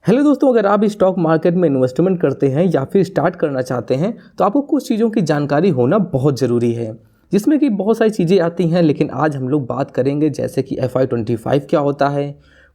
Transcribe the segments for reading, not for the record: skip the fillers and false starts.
Hello दोस्तों, अगर आप स्टॉक मार्केट में इन्वेस्टमेंट करते हैं या फिर स्टार्ट करना चाहते हैं तो आपको कुछ चीज़ों की जानकारी होना बहुत ज़रूरी है, जिसमें कि बहुत सारी चीज़ें आती हैं। लेकिन आज हम लोग बात करेंगे जैसे कि FY25 क्या होता है,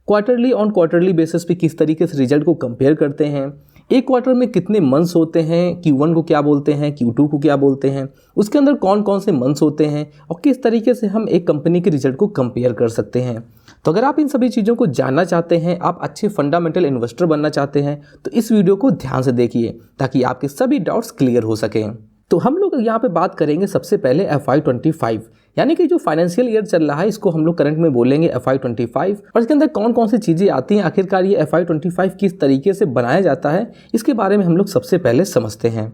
क्वार्टरली ऑन क्वार्टरली बेसिस पे किस तरीके से रिजल्ट को कंपेयर करते हैं, एक क्वार्टर में कितने मंथ्स होते हैं, Q1 को क्या बोलते हैं, Q2 को क्या बोलते हैं, उसके अंदर कौन कौन से मंथ्स होते हैं और किस तरीके से हम एक कंपनी के रिजल्ट को कंपेयर कर सकते हैं। तो अगर आप इन सभी चीज़ों को जानना चाहते हैं, आप अच्छे फंडामेंटल इन्वेस्टर बनना चाहते हैं, तो इस वीडियो को ध्यान से देखिए ताकि आपके सभी डाउट्स क्लियर हो सकें। तो हम लोग यहाँ पे बात करेंगे सबसे पहले FY25, यानी कि जो फाइनेंशियल ईयर चल रहा है इसको हम लोग करंट में बोलेंगे FY25, और इसके अंदर कौन कौन सी चीज़ें आती हैं, आखिरकार ये FY25 किस तरीके से बनाया जाता है, इसके बारे में हम लोग सबसे पहले समझते हैं।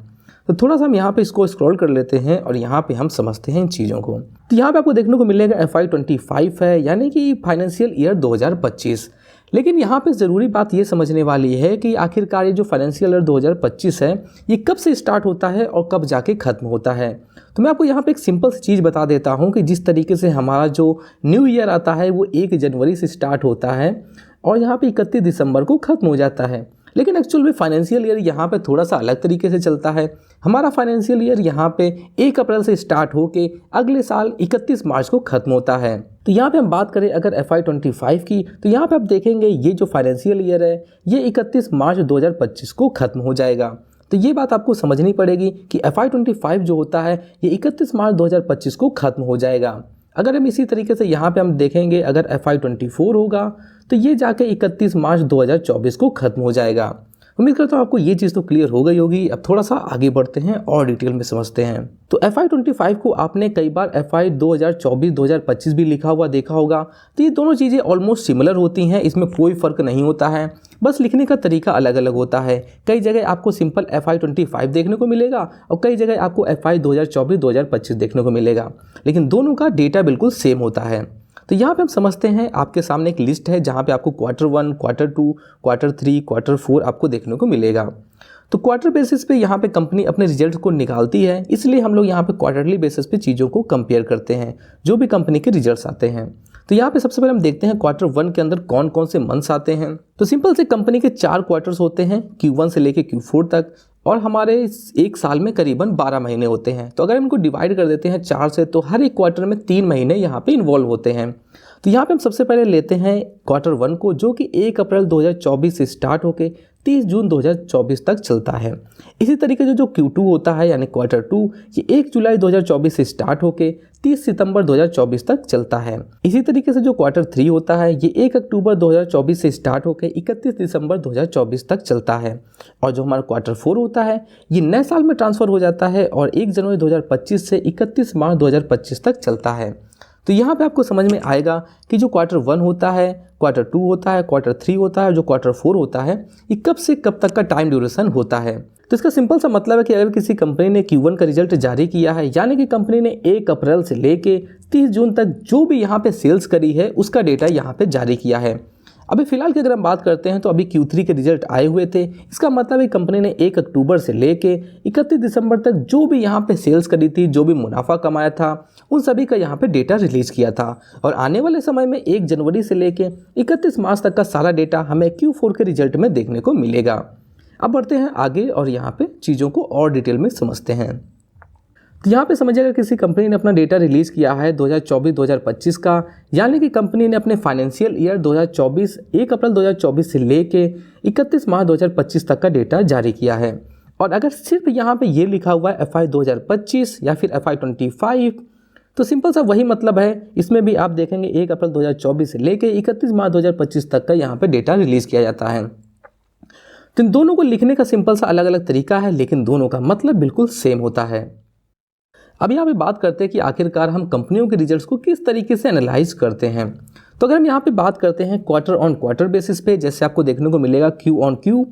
तो थोड़ा सा हम यहाँ पे इसको स्क्रॉल कर लेते हैं और यहाँ पे हम समझते हैं इन चीज़ों को। तो यहाँ पे आपको देखने को मिलेगा FY25 है, यानी कि फाइनेंशियल ईयर 2025। लेकिन यहाँ पे ज़रूरी बात ये समझने वाली है कि आखिरकार ये जो फाइनेंशियल ईयर 2025 है ये कब से स्टार्ट होता है और कब जाके ख़त्म होता है। तो मैं आपको यहाँ पे एक सिंपल सी चीज़ बता देता हूँ कि जिस तरीके से हमारा जो न्यू ईयर आता है वो 1 जनवरी से स्टार्ट होता है और यहाँ पे 31 दिसंबर को ख़त्म हो जाता है। लेकिन एक्चुअल में फाइनेंशियल ईयर यहाँ पे थोड़ा सा अलग तरीके से चलता है। हमारा फाइनेंशियल ईयर यहाँ पे 1 अप्रैल से स्टार्ट होके अगले साल 31 मार्च को ख़त्म होता है। तो यहाँ पे हम बात करें अगर FY25 की, तो यहाँ पे आप देखेंगे ये जो फाइनेंशियल ईयर है ये 31 मार्च 2025 को ख़त्म हो जाएगा। तो ये बात आपको समझनी पड़ेगी कि FY25 जो होता है ये 31 मार्च 2025 को ख़त्म हो जाएगा। अगर हम इसी तरीके से यहाँ पे हम देखेंगे अगर FY24 होगा तो ये जाके 31 मार्च 2024 को ख़त्म हो जाएगा। उम्मीद करता हूँ आपको ये चीज़ तो क्लियर हो गई होगी। अब थोड़ा सा आगे बढ़ते हैं और डिटेल में समझते हैं। तो FY25 को आपने कई बार FY 2024-2025 भी लिखा हुआ देखा होगा। तो ये दोनों चीज़ें ऑलमोस्ट सिमिलर होती हैं, इसमें कोई फ़र्क नहीं होता है, बस लिखने का तरीका अलग अलग होता है। कई जगह आपको सिंपल FY25 देखने को मिलेगा और कई जगह आपको FY 2024-2025 देखने को मिलेगा, लेकिन दोनों का डेटा बिल्कुल सेम होता है। तो यहाँ पे हम समझते हैं, आपके सामने एक लिस्ट है जहाँ पे आपको Q1, Q2, Q3, Q4 आपको देखने को मिलेगा। तो क्वार्टर बेसिस पे यहाँ पे कंपनी अपने रिजल्ट को निकालती है, इसलिए हम लोग यहाँ पे क्वार्टरली बेसिस पे चीज़ों को कंपेयर करते हैं जो भी कंपनी के रिजल्ट्स आते हैं। तो यहाँ पे सबसे पहले हम देखते हैं Q1 के अंदर कौन कौन से मंथ्स आते हैं। तो सिंपल से कंपनी के 4 क्वार्टर्स होते हैं, Q1 से लेके Q4 तक, और हमारे एक साल में करीबन 12 महीने होते हैं। तो अगर इनको डिवाइड कर देते हैं 4 से तो हर एक क्वार्टर में 3 महीने यहाँ पे इन्वॉल्व होते हैं। तो यहाँ पे हम सबसे पहले लेते हैं Q1 को, जो कि 1 अप्रैल 2024 से स्टार्ट होके 30 जून 2024 तक चलता है। इसी तरीके से जो Q2 होता है यानी Q2, ये 1 जुलाई 2024 से स्टार्ट होके 30 सितंबर 2024 तक चलता है। इसी तरीके से जो Q3 होता है ये 1 अक्टूबर 2024 से स्टार्ट होकर 31 दिसंबर 2024 तक चलता है। और जो हमारा Q4 होता है ये नए साल में ट्रांसफ़र हो जाता है और 1 जनवरी 2025 से 31 मार्च 2025 तक चलता है। तो यहाँ पे आपको समझ में आएगा कि जो Q1 होता है, Q2 होता है, Q3 होता है, जो Q4 होता है, ये कब से कब तक का टाइम ड्यूरेशन होता है। तो इसका सिंपल सा मतलब है कि अगर किसी कंपनी ने Q1 का रिजल्ट जारी किया है, यानी कि कंपनी ने 1 अप्रैल से लेके 30 जून तक जो भी यहाँ पे सेल्स करी है उसका डेटा यहाँ पे जारी किया है। अभी फिलहाल की अगर हम बात करते हैं तो अभी Q3 के रिजल्ट आए हुए थे। इसका मतलब है कंपनी ने 1 अक्टूबर से लेके 31 दिसंबर तक जो भी यहाँ पे सेल्स करी थी, जो भी मुनाफा कमाया था, उन सभी का यहाँ पे डेटा रिलीज किया था। और आने वाले समय में 1 जनवरी से लेके 31 मार्च तक का सारा डेटा हमें Q4 के रिजल्ट में देखने को मिलेगा। अब बढ़ते हैं आगे और यहाँ पे चीज़ों को और डिटेल में समझते हैं। तो यहाँ पे समझिएगा किसी कंपनी ने अपना डेटा रिलीज़ किया है 2024-2025 का, यानी कि कंपनी ने अपने फाइनेंशियल ईयर 2024 1 अप्रैल 2024 से लेके 31 मार्च 2025 तक का डेटा जारी किया है। और अगर सिर्फ यहाँ पे ये लिखा हुआ है FY 2025 या फिर FY25, तो सिंपल सा वही मतलब है। इसमें भी आप देखेंगे 1 अप्रैल 2024 से लेके 31 मार्च 2025 तक का यहाँ पर डेटा रिलीज़ किया जाता है। तो इन दोनों को लिखने का सिंपल सा अलग अलग तरीका है, लेकिन दोनों का मतलब बिल्कुल सेम होता है। अब यहाँ पे बात करते हैं कि आखिरकार हम कंपनियों के रिजल्ट्स को किस तरीके से एनालाइज करते हैं। तो अगर हम यहाँ पे बात करते हैं क्वार्टर ऑन क्वार्टर बेसिस पे, जैसे आपको देखने को मिलेगा Q ऑन Q,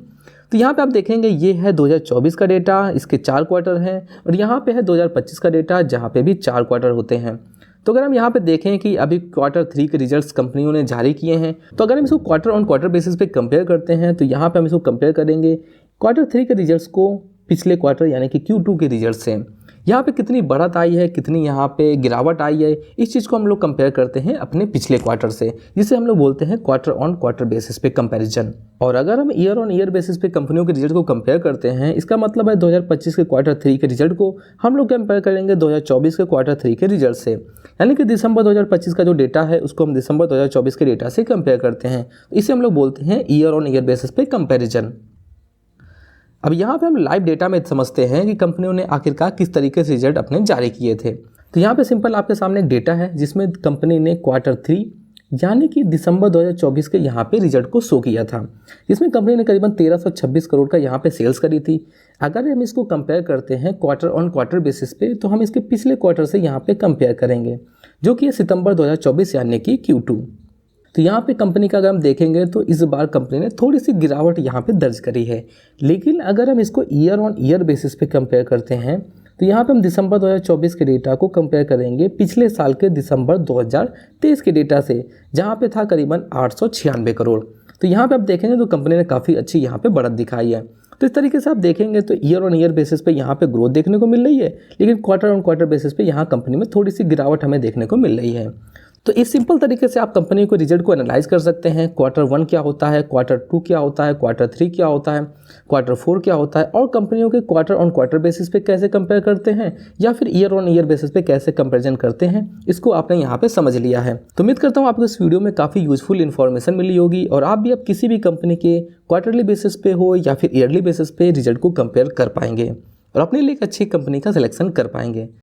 तो यहाँ पे आप देखेंगे ये है 2024 का डेटा, इसके 4 क्वार्टर हैं, और यहाँ पे है 2025 का डेटा जहाँ पे भी 4 क्वार्टर होते हैं। तो अगर हम यहाँ पे देखें कि अभी Q3 के रिजल्ट्स कंपनियों ने जारी किए हैं, तो अगर हम इसको क्वार्टर ऑन क्वार्टर बेसिस पे कंपेयर करते हैं तो यहाँ पे हम इसको कंपेयर करेंगे Q3 के रिजल्ट्स को पिछले क्वार्टर यानी कि Q2 के रिजल्ट से। यहाँ पे कितनी बढ़त आई है, कितनी यहाँ पे गिरावट आई है, इस चीज़ को हम लोग कंपेयर करते हैं अपने पिछले क्वार्टर से, जिसे हम लोग बोलते हैं क्वार्टर ऑन क्वार्टर बेसिस पे कंपैरिजन। और अगर हम ईयर ऑन ईयर बेसिस पे कंपनियों के रिजल्ट को कंपेयर करते हैं, इसका मतलब है 2025 के क्वार्टर 3 के रिजल्ट को हम लोग कंपेयर करेंगे 2024 के क्वार्टर 3 के रिजल्ट से, यानी कि दिसंबर 2025 का जो डेटा है उसको हम दिसंबर 2024 के डेटा से कंपेयर करते हैं। इसे हम लोग बोलते हैं ईयर ऑन ईयर बेसिस पे कंपैरिजन। अब यहाँ पे हम लाइव डेटा में समझते हैं कि कंपनियों ने आखिरकार किस तरीके से रिजल्ट अपने जारी किए थे। तो यहाँ पे सिंपल आपके सामने एक डेटा है जिसमें कंपनी ने क्वार्टर 3 यानी कि दिसंबर 2024 के यहाँ पे रिजल्ट को शो किया था, जिसमें कंपनी ने करीबन 1326 करोड़ का यहाँ पे सेल्स करी थी। अगर हम इसको कंपेयर करते हैं क्वार्टर ऑन क्वार्टर बेसिस पे, तो हम इसके पिछले क्वार्टर से यहाँ पे कंपेयर करेंगे, जो कि है सितंबर 2024 यानी कि Q2। तो यहाँ पे कंपनी का अगर हम देखेंगे तो इस बार कंपनी ने थोड़ी सी गिरावट यहाँ पे दर्ज करी है। लेकिन अगर हम इसको ईयर ऑन ईयर बेसिस पे कंपेयर करते हैं, तो यहाँ पे हम दिसंबर 2024 के डेटा को कंपेयर करेंगे पिछले साल के दिसंबर 2023 के डेटा से, जहाँ पे था करीबन 896 करोड़। तो यहाँ पे आप देखेंगे तो कंपनी ने काफ़ी अच्छी यहाँ पे बढ़त दिखाई है। तो इस तरीके से आप देखेंगे तो ईयर ऑन ईयर बेसिस पे यहाँ पे ग्रोथ देखने को मिल रही है, लेकिन क्वार्टर ऑन क्वार्टर बेसिस पे यहाँ कंपनी में थोड़ी सी गिरावट हमें देखने को मिल रही है। तो इस सिंपल तरीके से आप कंपनी को रिजल्ट को एनालाइज कर सकते हैं। क्वार्टर 1 क्या होता है, क्वार्टर 2 क्या होता है, क्वार्टर 3 क्या होता है, क्वार्टर 4 क्या होता है, और कंपनियों के क्वार्टर ऑन क्वार्टर बेसिस पे कैसे कंपेयर करते हैं या फिर ईयर ऑन ईयर बेसिस पे कैसे कंपैरिजन करते हैं, इसको आपने यहाँ पे समझ लिया है। तो उम्मीद करता हूँ आपको इस वीडियो में काफ़ी यूजफुल इन्फॉर्मेशन मिली होगी और आप भी अब किसी भी कंपनी के क्वार्टरली बेसिस पे हो या फिर ईयरली बेसिस पे रिजल्ट को कंपेयर कर पाएंगे और अपने लिए एक अच्छी कंपनी का सिलेक्शन कर पाएंगे।